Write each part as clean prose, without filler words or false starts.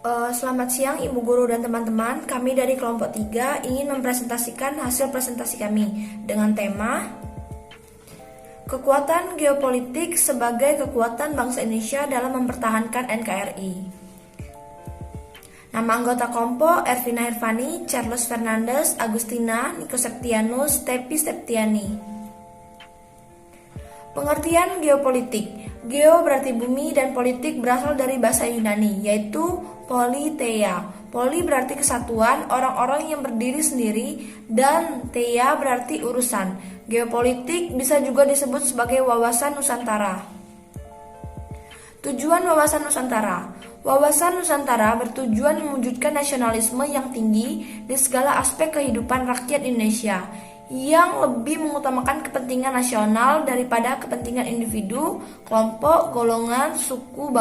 Selamat siang Ibu Guru dan teman-teman. Kami dari kelompok 3 ingin mempresentasikan hasil presentasi kami dengan tema Kekuatan Geopolitik sebagai Kekuatan Bangsa Indonesia dalam Mempertahankan NKRI. Nama anggota kelompok Ervina Irvani, Charles Fernandes, Agustina, Niko Septianus, Tepi Septiani. Pengertian geopolitik. Geo berarti bumi dan politik berasal dari bahasa Yunani, yaitu politeia. Poli berarti kesatuan, orang-orang yang berdiri sendiri, dan teia berarti urusan. Geopolitik bisa juga disebut sebagai wawasan Nusantara. Tujuan wawasan Nusantara. Wawasan Nusantara bertujuan mewujudkan nasionalisme yang tinggi di segala aspek kehidupan rakyat Indonesia, yang lebih mengutamakan kepentingan nasional daripada kepentingan individu, kelompok, golongan, suku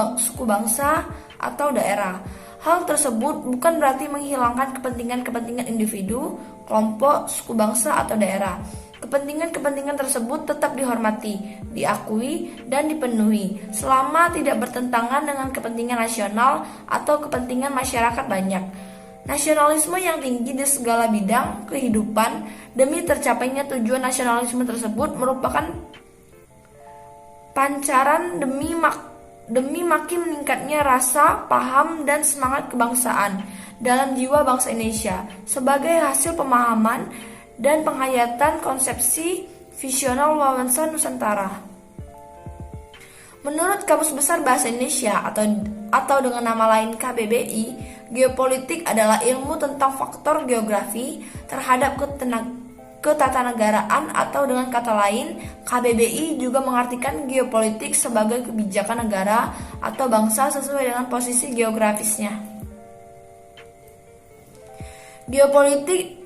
bangsa, atau daerah. Hal tersebut bukan berarti menghilangkan kepentingan-kepentingan individu, kelompok, suku bangsa, atau daerah. Kepentingan-kepentingan tersebut tetap dihormati, diakui, dan dipenuhi selama tidak bertentangan dengan kepentingan nasional atau kepentingan masyarakat banyak. Nasionalisme yang tinggi di segala bidang kehidupan demi tercapainya tujuan nasionalisme tersebut merupakan pancaran demi makin meningkatnya rasa, paham, dan semangat kebangsaan dalam jiwa bangsa Indonesia sebagai hasil pemahaman dan penghayatan konsepsi visional wawasan Nusantara. Menurut Kamus Besar Bahasa Indonesia atau dengan nama lain KBBI, geopolitik adalah ilmu tentang faktor geografi terhadap ketatanegaraan, atau dengan kata lain, KBBI juga mengartikan geopolitik sebagai kebijakan negara atau bangsa sesuai dengan posisi geografisnya. Geopolitik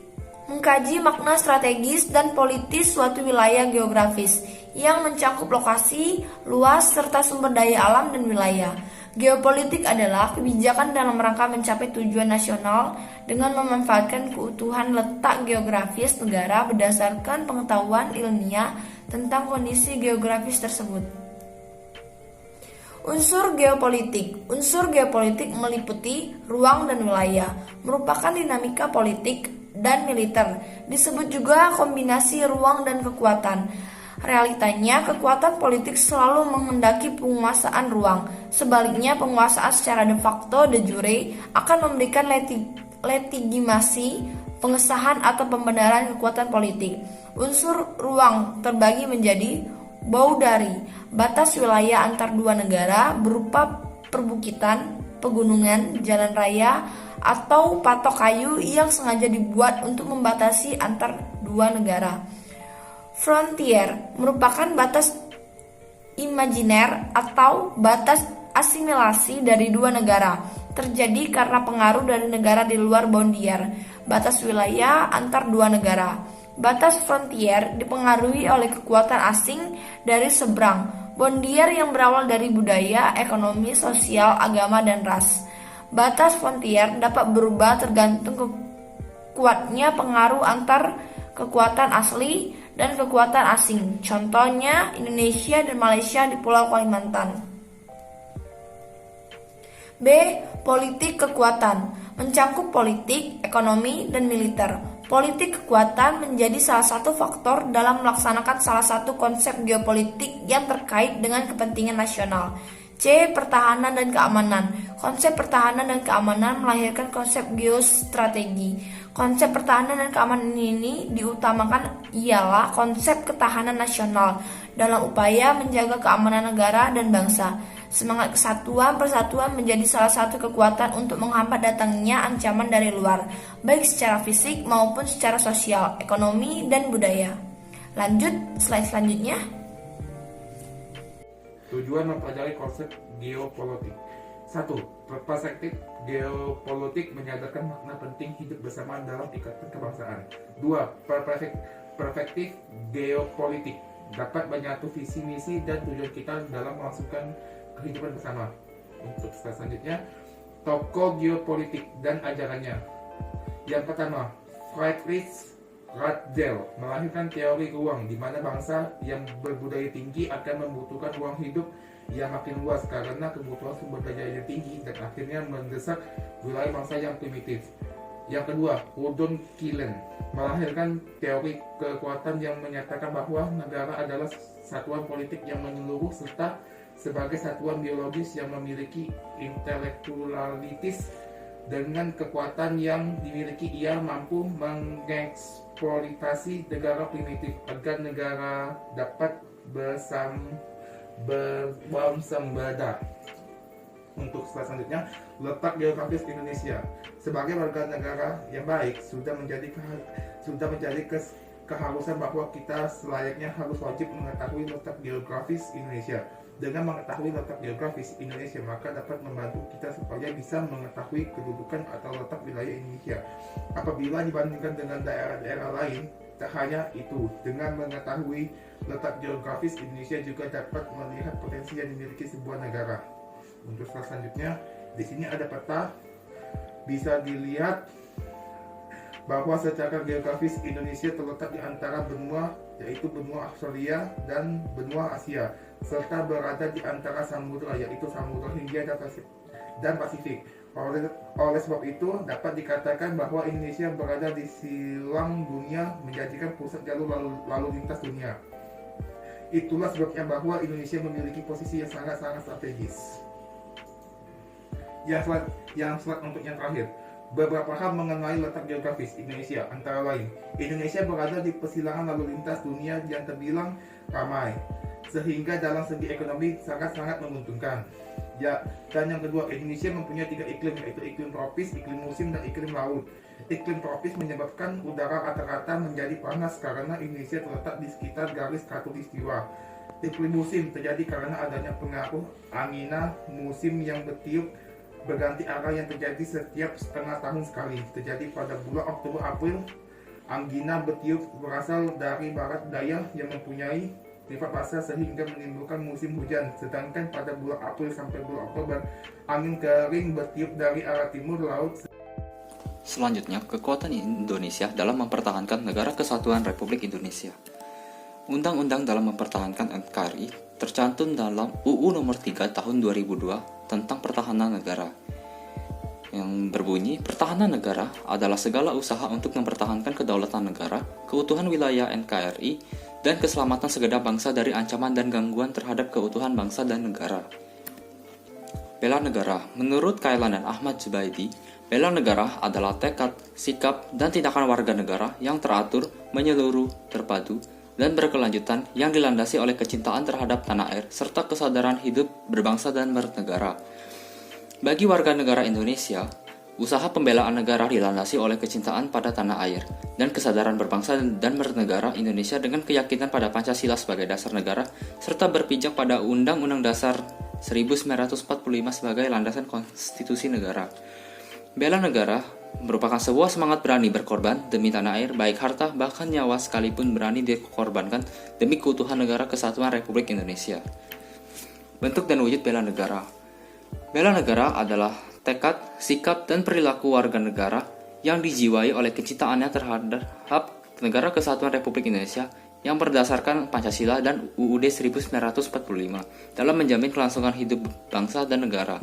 mengkaji makna strategis dan politis suatu wilayah geografis yang mencakup lokasi, luas, serta sumber daya alam dan wilayah. Geopolitik adalah kebijakan dalam rangka mencapai tujuan nasional dengan memanfaatkan keutuhan letak geografis negara berdasarkan pengetahuan ilmiah tentang kondisi geografis tersebut. Unsur geopolitik. Unsur geopolitik meliputi ruang dan wilayah, merupakan dinamika politik dan militer. Disebut juga kombinasi ruang dan kekuatan. Realitanya, kekuatan politik selalu menghendaki penguasaan ruang. Sebaliknya, penguasaan secara de facto de jure akan memberikan legitimasi, pengesahan atau pembenaran kekuatan politik. Unsur ruang terbagi menjadi boundary, batas wilayah antar dua negara berupa perbukitan, pegunungan, jalan raya, atau patok kayu yang sengaja dibuat untuk membatasi antar dua negara. Frontier merupakan batas imajiner atau batas asimilasi dari dua negara, terjadi karena pengaruh dari negara di luar boundary, batas wilayah antar dua negara. Batas frontier dipengaruhi oleh kekuatan asing dari seberang, boundary yang berawal dari budaya, ekonomi, sosial, agama, dan ras. Batas frontier dapat berubah tergantung kuatnya pengaruh antar kekuatan asli dan kekuatan asing, contohnya Indonesia dan Malaysia di Pulau Kalimantan. B. Politik kekuatan mencakup politik, ekonomi, dan militer. Politik kekuatan menjadi salah satu faktor dalam melaksanakan salah satu konsep geopolitik yang terkait dengan kepentingan nasional. C. Pertahanan dan keamanan. Konsep pertahanan dan keamanan melahirkan konsep geostrategi. Konsep pertahanan dan keamanan ini diutamakan ialah konsep ketahanan nasional dalam upaya menjaga keamanan negara dan bangsa. Semangat kesatuan persatuan menjadi salah satu kekuatan untuk menghambat datangnya ancaman dari luar, baik secara fisik maupun secara sosial, ekonomi, dan budaya. Lanjut, slide selanjutnya. Tujuan mempelajari konsep geopolitik. 1. Perspektif geopolitik menyadarkan makna penting hidup bersama dalam ikatan kebangsaan. 2. Perspektif geopolitik dapat menyatu visi misi dan tujuan kita dalam melangsungkan kehidupan bersama. Untuk selanjutnya, tokoh geopolitik dan ajarannya. Yang pertama, Friedrich Ratzel melahirkan teori ruang di mana bangsa yang berbudaya tinggi akan membutuhkan ruang hidup yang makin luas karena kebutuhan sumber daya yang tinggi dan akhirnya mendesak wilayah bangsa yang primitif. Yang kedua, Gordon Killen melahirkan teori kekuatan yang menyatakan bahwa negara adalah satuan politik yang menyeluruh serta sebagai satuan biologis yang memiliki intelektualitis. Dengan kekuatan yang dimiliki, ia mampu mengeksploitasi negara primitif agar negara dapat bersembada. Untuk selanjutnya, letak geografis Indonesia sebagai warga negara yang baik sudah menjadi keharusan bahwa kita selayaknya harus wajib mengetahui letak geografis Indonesia. Dengan mengetahui letak geografis Indonesia, maka dapat membantu kita supaya bisa mengetahui kedudukan atau letak wilayah Indonesia. Apabila dibandingkan dengan daerah-daerah lain, tak hanya itu, dengan mengetahui letak geografis Indonesia juga dapat melihat potensi yang dimiliki sebuah negara. Untuk selanjutnya, di sini ada peta, bisa dilihat bahwa secara geografis Indonesia terletak di antara benua, yaitu benua Australia dan benua Asia, serta berada di antara samudra, yaitu Samudra Hindia dan Pasifik. Oleh sebab itu, dapat dikatakan bahwa Indonesia berada di silang dunia, menjadikan pusat jalur lalu lintas dunia. Itulah sebabnya bahwa Indonesia memiliki posisi yang sangat-sangat strategis. Yang untuk yang terakhir, beberapa hal mengenai letak geografis Indonesia, antara lain, Indonesia berada di persilangan lalu lintas dunia yang terbilang ramai, sehingga dalam segi ekonomi sangat-sangat menguntungkan. Dan yang kedua, Indonesia mempunyai 3 iklim, yaitu iklim tropis, iklim musim, dan iklim laut. Iklim tropis menyebabkan udara rata-rata menjadi panas karena Indonesia terletak di sekitar garis khatulistiwa. Iklim musim terjadi karena adanya pengaruh angina musim yang berganti arah yang terjadi setiap setengah tahun sekali. Terjadi pada bulan Oktober-April. Angina bertiup berasal dari barat daya yang mempunyai sifat basah sehingga menimbulkan musim hujan. Sedangkan pada bulan April sampai bulan Oktober, angin kering bertiup dari arah timur laut. Selanjutnya, kekuatan Indonesia dalam mempertahankan Negara Kesatuan Republik Indonesia. Undang-undang dalam mempertahankan NKRI tercantum dalam UU Nomor 3 Tahun 2002 tentang Pertahanan Negara, yang berbunyi, pertahanan negara adalah segala usaha untuk mempertahankan kedaulatan negara, keutuhan wilayah NKRI, dan keselamatan segenap bangsa dari ancaman dan gangguan terhadap keutuhan bangsa dan negara. Bela negara, menurut Kailan dan Ahmad Zubaidi, bela negara adalah tekad, sikap, dan tindakan warga negara yang teratur, menyeluruh, terpadu, dan berkelanjutan yang dilandasi oleh kecintaan terhadap tanah air serta kesadaran hidup berbangsa dan bernegara. Bagi warga negara Indonesia, usaha pembelaan negara dilandasi oleh kecintaan pada tanah air dan kesadaran berbangsa dan bernegara Indonesia dengan keyakinan pada Pancasila sebagai dasar negara serta berpijak pada Undang-Undang Dasar 1945 sebagai landasan konstitusi negara. Bela negara merupakan sebuah semangat berani berkorban demi tanah air, baik harta bahkan nyawa sekalipun berani dikorbankan demi keutuhan negara kesatuan Republik Indonesia. Bentuk dan wujud bela negara. Bela negara adalah tekad, sikap, dan perilaku warga negara yang dijiwai oleh kecintaannya terhadap negara kesatuan Republik Indonesia yang berdasarkan Pancasila dan UUD 1945 dalam menjamin kelangsungan hidup bangsa dan negara.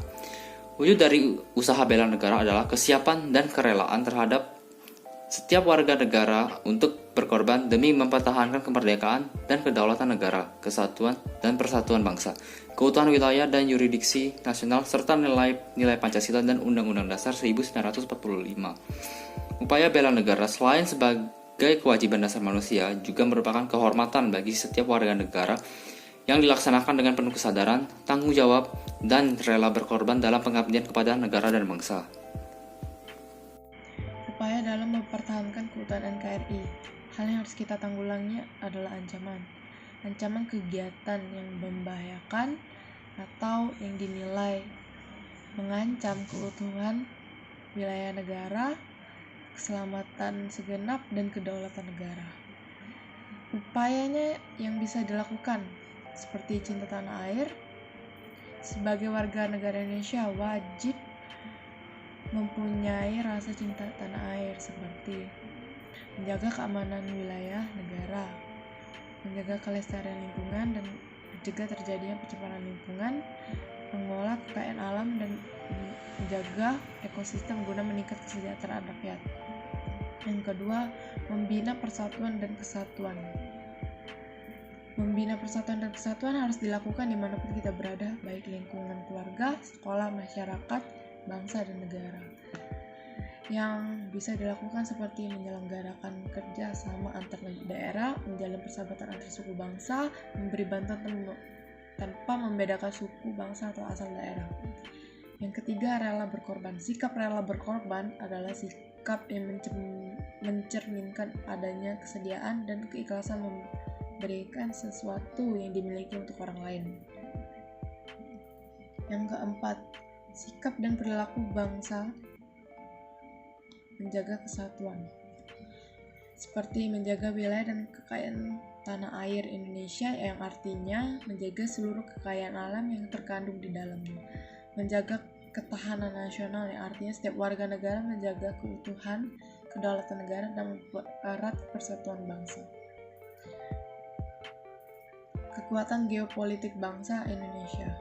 Wujud dari usaha bela negara adalah kesiapan dan kerelaan terhadap setiap warga negara untuk berkorban demi mempertahankan kemerdekaan dan kedaulatan negara, kesatuan dan persatuan bangsa, keutuhan wilayah dan yurisdiksi nasional, serta nilai Pancasila dan Undang-Undang Dasar 1945. Upaya bela negara selain sebagai kewajiban dasar manusia, juga merupakan kehormatan bagi setiap warga negara yang dilaksanakan dengan penuh kesadaran, tanggung jawab, dan rela berkorban dalam pengabdian kepada negara dan bangsa. Upaya dalam mempertahankan keutuhan NKRI. Hal yang harus kita tanggulangi adalah ancaman kegiatan yang membahayakan atau yang dinilai mengancam keutuhan wilayah negara, keselamatan segenap, dan kedaulatan negara. Upayanya yang bisa dilakukan seperti cinta tanah air. Sebagai warga negara Indonesia wajib mempunyai rasa cinta tanah air seperti menjaga keamanan wilayah negara, menjaga kelestarian lingkungan, dan mencegah terjadinya pencemaran lingkungan, mengolah kekayaan alam, dan menjaga ekosistem guna meningkat kesejahteraan rakyat. Yang kedua, membina persatuan dan kesatuan. Membina persatuan dan kesatuan harus dilakukan dimanapun kita berada, baik lingkungan keluarga, sekolah, masyarakat, bangsa, dan negara. Yang bisa dilakukan seperti menyelenggarakan kerja sama antar daerah, menjalin persahabatan antar suku bangsa, memberi bantuan tanpa membedakan suku, bangsa, atau asal daerah. Yang ketiga, rela berkorban. Sikap rela berkorban adalah sikap yang mencerminkan adanya kesediaan dan keikhlasan memberikan sesuatu yang dimiliki untuk orang lain. Yang keempat, sikap dan perilaku bangsa menjaga kesatuan, seperti menjaga wilayah dan kekayaan tanah air Indonesia, yang artinya menjaga seluruh kekayaan alam yang terkandung di dalamnya. Menjaga ketahanan nasional, yang artinya setiap warga negara menjaga keutuhan, kedaulatan negara, dan mempererat persatuan bangsa. Kekuatan geopolitik bangsa Indonesia.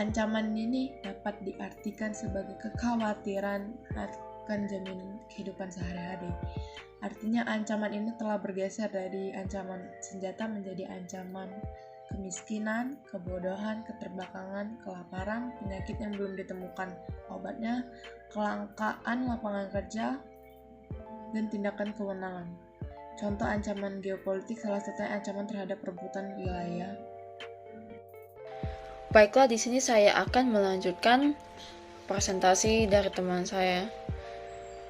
Ancaman ini dapat diartikan sebagai kekhawatiran akan jaminan kehidupan sehari-hari. Artinya ancaman ini telah bergeser dari ancaman senjata menjadi ancaman kemiskinan, kebodohan, keterbelakangan, kelaparan, penyakit yang belum ditemukan obatnya, kelangkaan lapangan kerja, dan tindakan kewenangan. Contoh ancaman geopolitik salah satunya ancaman terhadap perebutan wilayah. Baiklah, di sini saya akan melanjutkan presentasi dari teman saya.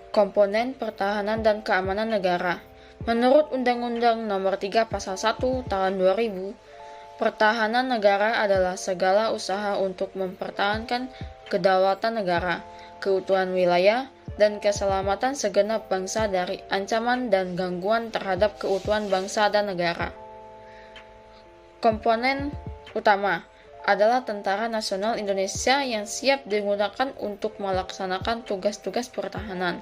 Komponen pertahanan dan keamanan negara. Menurut Undang-Undang Nomor 3 Pasal 1 Tahun 2000, pertahanan negara adalah segala usaha untuk mempertahankan kedaulatan negara, keutuhan wilayah, dan keselamatan segenap bangsa dari ancaman dan gangguan terhadap keutuhan bangsa dan negara. Komponen utama adalah Tentara Nasional Indonesia yang siap digunakan untuk melaksanakan tugas-tugas pertahanan.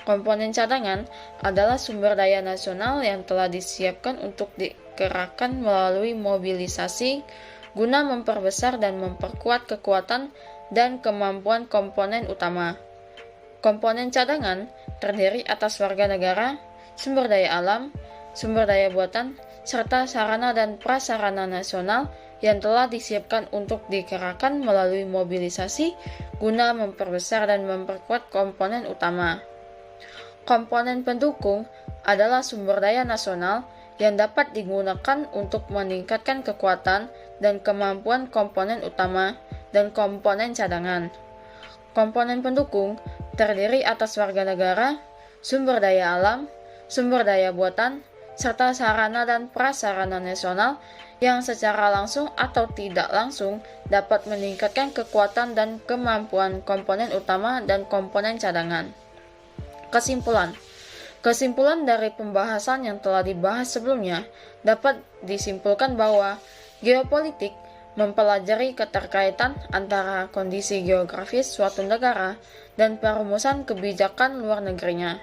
Komponen cadangan adalah sumber daya nasional yang telah disiapkan untuk dikerahkan melalui mobilisasi guna memperbesar dan memperkuat kekuatan dan kemampuan komponen utama. Komponen cadangan terdiri atas warga negara, sumber daya alam, sumber daya buatan, serta sarana dan prasarana nasional yang telah disiapkan untuk dikerahkan melalui mobilisasi guna memperbesar dan memperkuat komponen utama. Komponen pendukung adalah sumber daya nasional yang dapat digunakan untuk meningkatkan kekuatan dan kemampuan komponen utama dan komponen cadangan. Komponen pendukung terdiri atas warga negara, sumber daya alam, sumber daya buatan, serta sarana dan prasarana nasional yang secara langsung atau tidak langsung dapat meningkatkan kekuatan dan kemampuan komponen utama dan komponen cadangan. Kesimpulan dari pembahasan yang telah dibahas sebelumnya dapat disimpulkan bahwa geopolitik mempelajari keterkaitan antara kondisi geografis suatu negara dan perumusan kebijakan luar negerinya.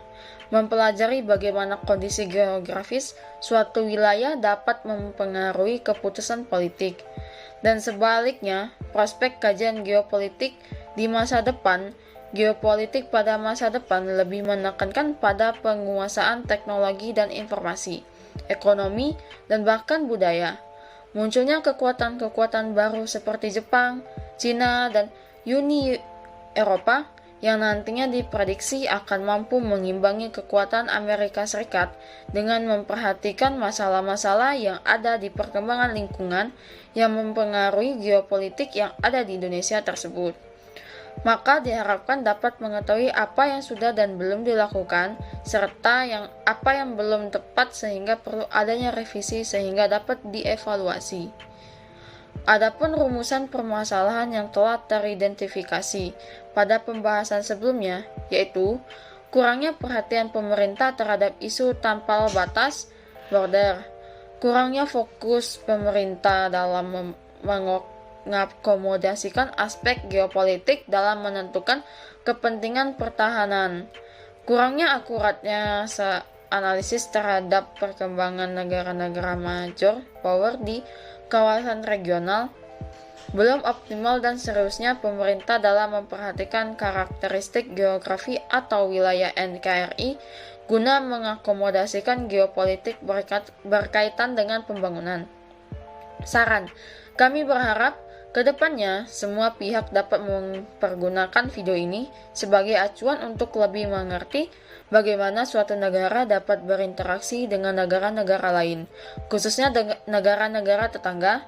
Mempelajari bagaimana kondisi geografis suatu wilayah dapat mempengaruhi keputusan politik, dan sebaliknya, prospek kajian geopolitik di masa depan. Geopolitik pada masa depan lebih menekankan pada penguasaan teknologi dan informasi, ekonomi, dan bahkan budaya. Munculnya kekuatan-kekuatan baru seperti Jepang, Cina, dan Uni Eropa yang nantinya diprediksi akan mampu mengimbangi kekuatan Amerika Serikat dengan memperhatikan masalah-masalah yang ada di perkembangan lingkungan yang mempengaruhi geopolitik yang ada di Indonesia tersebut. Maka diharapkan dapat mengetahui apa yang sudah dan belum dilakukan, serta apa yang belum tepat sehingga perlu adanya revisi sehingga dapat dievaluasi. Adapun rumusan permasalahan yang telah teridentifikasi pada pembahasan sebelumnya, yaitu kurangnya perhatian pemerintah terhadap isu tanpa batas border, kurangnya fokus pemerintah dalam mengakomodasikan aspek geopolitik dalam menentukan kepentingan pertahanan, kurangnya akuratnya analisis terhadap perkembangan negara-negara major power di kawasan regional, belum optimal dan seriusnya pemerintah dalam memperhatikan karakteristik geografi atau wilayah NKRI guna mengakomodasikan geopolitik berkaitan dengan pembangunan. Saran, kami berharap kedepannya semua pihak dapat mempergunakan video ini sebagai acuan untuk lebih mengerti bagaimana suatu negara dapat berinteraksi dengan negara-negara lain, khususnya negara-negara tetangga.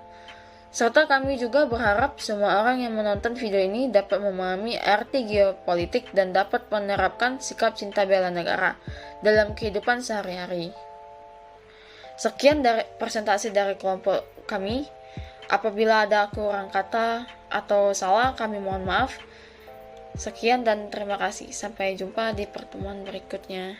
Serta kami juga berharap semua orang yang menonton video ini dapat memahami arti geopolitik dan dapat menerapkan sikap cinta bela negara dalam kehidupan sehari-hari. Sekian dari presentasi dari kelompok kami. Apabila ada kurang kata atau salah, kami mohon maaf. Sekian dan terima kasih. Sampai jumpa di pertemuan berikutnya.